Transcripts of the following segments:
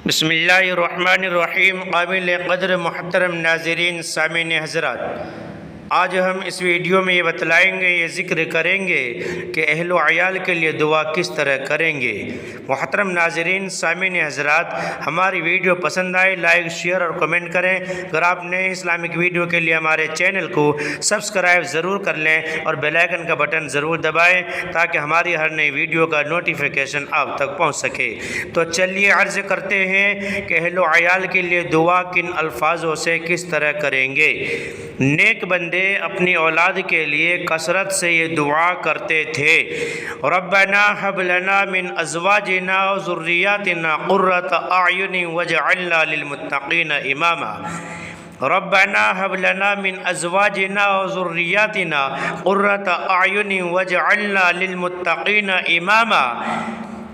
بسم اللہ الرحمن الرحیم۔ قابل قدر محترم ناظرین، سامعین حضرات، آج ہم اس ویڈیو میں یہ بتلائیں گے، یہ ذکر کریں گے کہ اہل و عیال کے لیے دعا کس طرح کریں گے۔ محترم ناظرین، سامعین حضرات، ہماری ویڈیو پسند آئے لائک، شیئر اور کمنٹ کریں۔ اگر آپ نئے اسلامک ویڈیو کے لیے ہمارے چینل کو سبسکرائب ضرور کر لیں اور بیل آئیکن کا بٹن ضرور دبائیں تاکہ ہماری ہر نئی ویڈیو کا نوٹیفیکیشن آپ تک پہنچ سکے۔ تو چلیے عرض کرتے ہیں کہ اہل و عیال کے لیے دعا کن الفاظوں سے کس طرح کریں گے۔ نیک بندے اپنی اولاد کے لیے کثرت سے یہ دعا کرتے تھے، ربنا هب لنا من ازواجنا وذرياتنا قرة اعین واجعلنا للمتقین اماما۔ ربنا هب لنا من ازواجنا وذرياتنا قرة اعین واجعلنا للمتقین اماما۔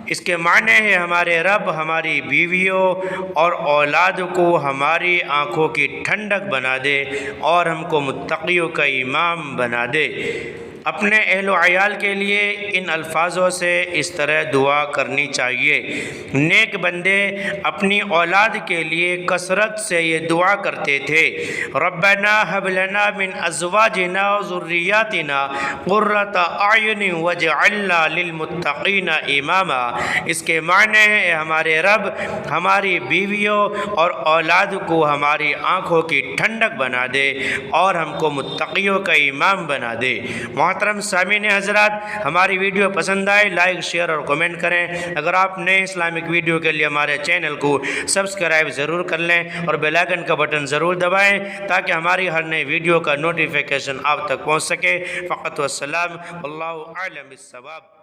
اس کے معنی ہے، ہمارے رب ہماری بیویوں اور اولاد کو ہماری آنکھوں کی ٹھنڈک بنا دے اور ہم کو متقیوں کا امام بنا دے۔ اپنے اہل و عیال کے لیے ان الفاظوں سے اس طرح دعا کرنی چاہیے۔ نیک بندے اپنی اولاد کے لیے کثرت سے یہ دعا کرتے تھے، ربنا هب لنا من ازواجنا وذرياتنا قرة اعین واجعلنا للمتقین اماما۔ اس کے معنی ہے، ہمارے رب ہماری بیویوں اور اولاد کو ہماری آنکھوں کی ٹھنڈک بنا دے اور ہم کو متقیوں کا امام بنا دے۔ محترم سامعین حضرات، ہماری ویڈیو پسند آئے لائک، شیئر اور کمنٹ کریں۔ اگر آپ نئے اسلامک ویڈیو کے لیے ہمارے چینل کو سبسکرائب ضرور کر لیں اور بیل آئیکن کا بٹن ضرور دبائیں تاکہ ہماری ہر نئی ویڈیو کا نوٹیفیکیشن آپ تک پہنچ سکے۔ فقط والسلام، واللہ اعلم بالصواب۔